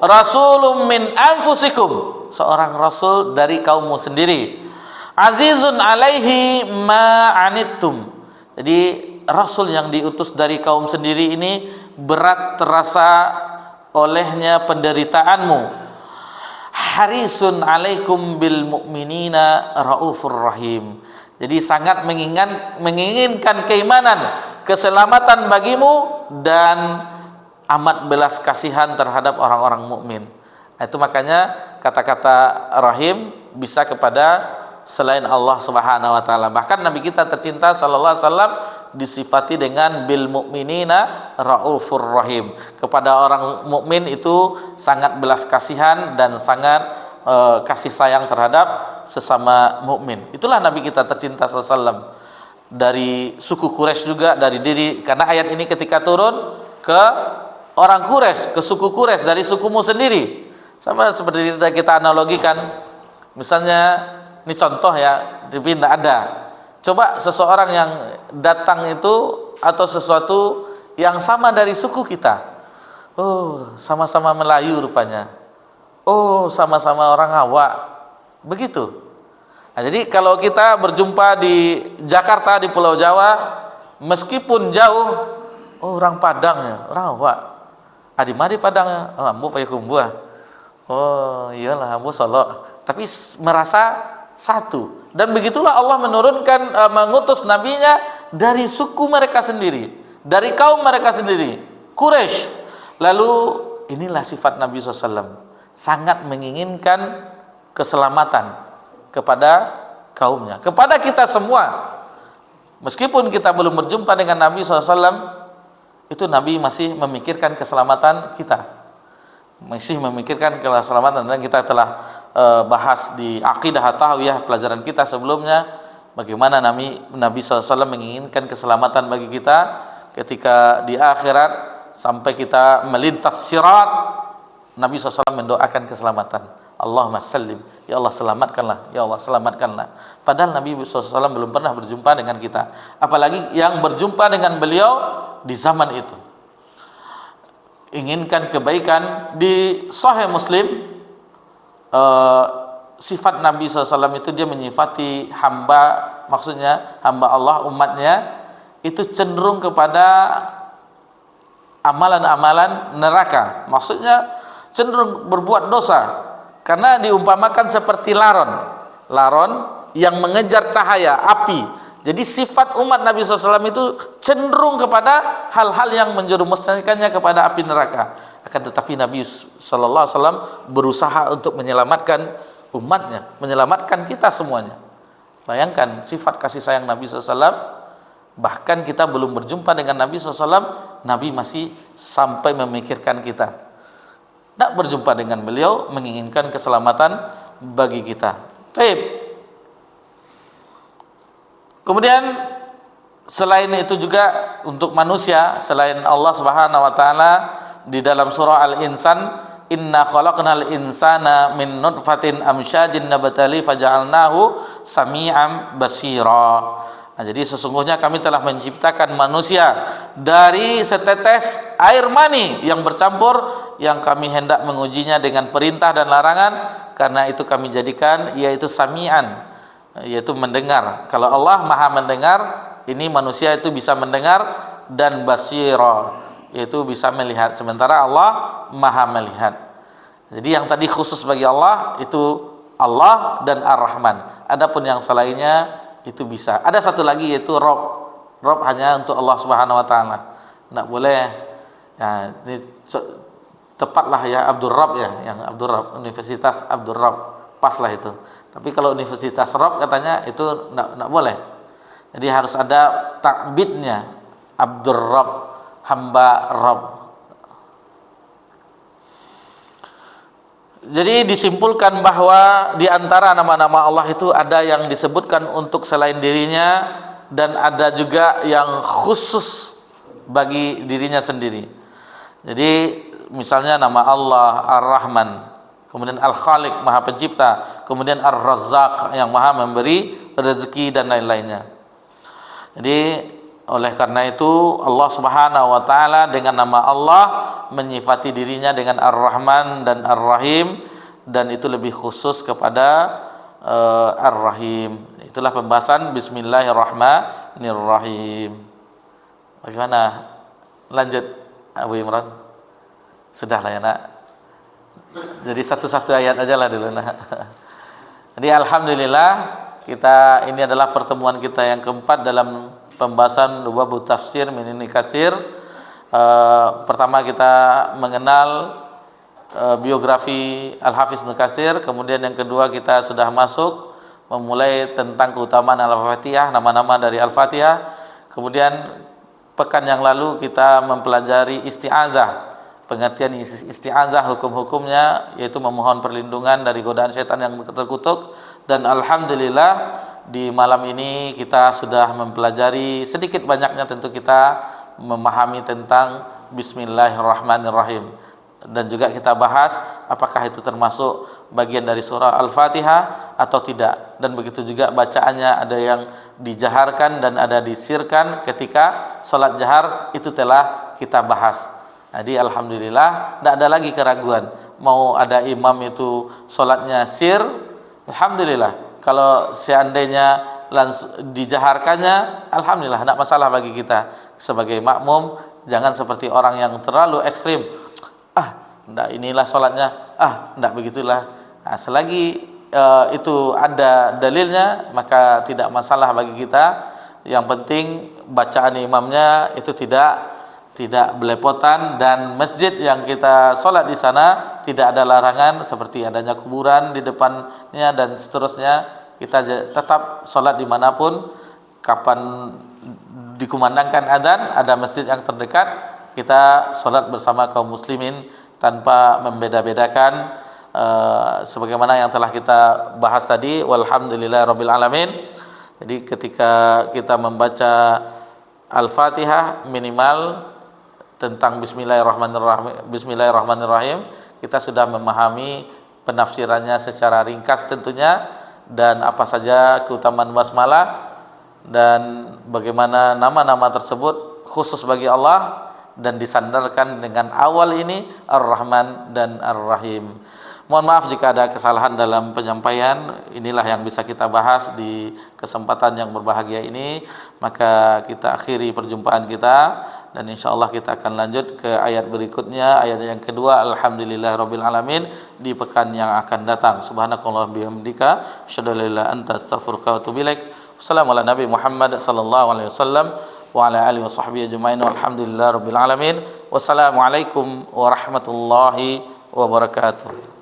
rasulun min anfusikum, seorang rasul dari kaummu sendiri. Azizun alaihi ma anittum. Jadi rasul yang diutus dari kaum sendiri ini berat terasa olehnya penderitaanmu. Harisun alaikum bil mu'minina raufur rahim. Jadi sangat menginginkan keimanan, keselamatan bagimu, dan amat belas kasihan terhadap orang-orang mukmin. Itu makanya kata-kata rahim bisa kepada selain Allah Subhanahu wa taala. Bahkan Nabi kita tercinta sallallahu alaihi wasallam disifati dengan bil mukminina raufur rahim. Kepada orang mukmin itu sangat belas kasihan dan sangat kasih sayang terhadap sesama mukmin. Itulah Nabi kita tercinta sallallahu alaihi wasallam. Dari suku Quraisy juga, dari diri, karena ayat ini ketika turun ke orang Quraisy, ke suku Quraisy, dari sukumu sendiri. Sama seperti kita analogikan, misalnya ini contoh ya, tapi tidak ada. Coba seseorang yang datang itu atau sesuatu yang sama dari suku kita. Oh, sama-sama Melayu rupanya. Oh, sama-sama orang Awak. Begitu. Nah, jadi kalau kita berjumpa di Jakarta, di Pulau Jawa, meskipun jauh, oh orang Padang ya, orang Awak. Adi mari Padang ya, oh, ambo Payakumbuh. Oh iyalah, ambo Solo. Tapi merasa satu. Dan begitulah Allah menurunkan, mengutus nabinya dari suku mereka sendiri, dari kaum mereka sendiri, Quraisy. Lalu inilah sifat Nabi SAW, sangat menginginkan keselamatan kepada kaumnya, kepada kita semua. Meskipun kita belum berjumpa dengan Nabi SAW, itu Nabi masih memikirkan keselamatan kita, masih memikirkan keselamatan. Dan kita telah bahas di Aqidah At-Tahawiyah, pelajaran kita sebelumnya, bagaimana Nabi SAW menginginkan keselamatan bagi kita ketika di akhirat. Sampai kita melintas sirat, Nabi SAW mendoakan keselamatan. Allahumma sallim, ya Allah selamatkanlah, ya Allah selamatkanlah. Padahal Nabi SAW belum pernah berjumpa dengan kita, apalagi yang berjumpa dengan beliau di zaman itu. Inginkan kebaikan. Di Sahih Muslim, sifat Nabi SAW itu dia menyifati hamba, maksudnya hamba Allah, umatnya itu cenderung kepada amalan-amalan neraka, maksudnya cenderung berbuat dosa, karena diumpamakan seperti laron yang mengejar cahaya api. Jadi sifat umat Nabi SAW itu cenderung kepada hal-hal yang menjerumuskannya kepada api neraka. Akan tetapi Nabi SAW berusaha untuk menyelamatkan umatnya, menyelamatkan kita semuanya. Bayangkan sifat kasih sayang Nabi SAW. Bahkan kita belum berjumpa dengan Nabi SAW, Nabi masih sampai memikirkan kita. Nak berjumpa dengan beliau, menginginkan keselamatan bagi kita. Baik. Kemudian selain itu juga untuk manusia, selain Allah Subhanahu wa taala, di dalam surah Al-Insan, inna khalaqnal insana min nutfatin amsyajin nabtali faja'alnahu sami'an basira. Nah, jadi sesungguhnya kami telah menciptakan manusia dari setetes air mani yang bercampur, yang kami hendak mengujinya dengan perintah dan larangan. Karena itu kami jadikan yaitu sami'an, yaitu mendengar. Kalau Allah maha mendengar, ini manusia itu bisa mendengar, dan basira, yaitu bisa melihat. Sementara Allah maha melihat. Jadi yang tadi khusus bagi Allah itu Allah dan Ar-Rahman. Adapun yang selainnya itu bisa. Ada satu lagi yaitu Rob. Rob hanya untuk Allah Subhanahu wa taala. Enggak boleh ya, ini tepatlah ya Abdul Rabb ya, yang Abdul Rabb, Universitas Abdul Rabb, pas lah itu. Tapi kalau Universitas Rob katanya itu enggak boleh. Jadi harus ada takbidnya, Abdul Rabb, hamba Rabb. Jadi disimpulkan bahwa di antara nama-nama Allah itu ada yang disebutkan untuk selain dirinya, dan ada juga yang khusus bagi dirinya sendiri. Jadi misalnya nama Allah Ar-Rahman, kemudian Al-Khaliq, Maha Pencipta, kemudian Ar-Razzaq, yang Maha memberi rezeki dan lain-lainnya. Jadi oleh karena itu Allah Subhanahu wa taala dengan nama Allah menyifati dirinya dengan Ar-Rahman dan Ar-Rahim, dan itu lebih khusus kepada Ar-Rahim. Itulah pembahasan Bismillahirrahmanirrahim. Bagaimana? Lanjut Abu Imran. Sudahlah ya nak. Jadi satu-satu ayat aja lah dulu nak. Jadi alhamdulillah, kita ini adalah pertemuan kita yang keempat dalam pembahasan bab tafsir min Ibnu Katsir. Pertama kita mengenal biografi Al-Hafiz Ibnu Katsir, kemudian yang kedua kita sudah masuk memulai tentang keutamaan Al-Fatihah, nama-nama dari Al-Fatihah. Kemudian pekan yang lalu kita mempelajari isti'adzah, pengertian isti'adzah, hukum-hukumnya, yaitu memohon perlindungan dari godaan setan yang terkutuk. Dan alhamdulillah di malam ini kita sudah mempelajari sedikit banyaknya, tentu kita memahami tentang Bismillahirrahmanirrahim, dan juga kita bahas apakah itu termasuk bagian dari surah Al-Fatihah atau tidak. Dan begitu juga bacaannya, ada yang dijaharkan dan ada disirkan. Ketika sholat jahar itu telah kita bahas. Jadi alhamdulillah tidak ada lagi keraguan. Mau ada imam itu sholatnya sir, alhamdulillah. Kalau seandainya langsung dijaharkannya, alhamdulillah, tidak masalah bagi kita sebagai makmum. Jangan seperti orang yang terlalu ekstrim, tidak inilah sholatnya, tidak begitulah. Nah, selagi itu ada dalilnya, maka tidak masalah bagi kita. Yang penting bacaan imamnya itu tidak belepotan, dan masjid yang kita sholat di sana tidak ada larangan seperti adanya kuburan di depannya dan seterusnya. Kita tetap sholat dimanapun, kapan dikumandangkan adzan, ada masjid yang terdekat, kita sholat bersama kaum muslimin tanpa membeda-bedakan, sebagaimana yang telah kita bahas tadi. Walhamdulillahirabbil alamin. Jadi ketika kita membaca Al-Fatihah, minimal tentang Bismillahirrahmanirrahim kita sudah memahami penafsirannya secara ringkas tentunya, dan apa saja keutamaan basmalah dan bagaimana nama-nama tersebut khusus bagi Allah, dan disandarkan dengan awal ini Ar-Rahman dan Ar-Rahim. Mohon maaf jika ada kesalahan dalam penyampaian. Inilah yang bisa kita bahas di kesempatan yang berbahagia ini. Maka kita akhiri perjumpaan kita, dan insyaallah kita akan lanjut ke ayat berikutnya, ayat yang kedua, alhamdulillahirabbil alamin, di pekan yang akan datang. Subhanakallahumma bihamdika asyhadu an la ilaha illa anta astaghfiruka wa atubu ilaik. Wassalamu ala nabi Muhammad sallallahu alaihi wasallam wa ala alihi washabbihi ajmain walhamdulillahirabbil alamin. Wassalamualaikum warahmatullahi wabarakatuh.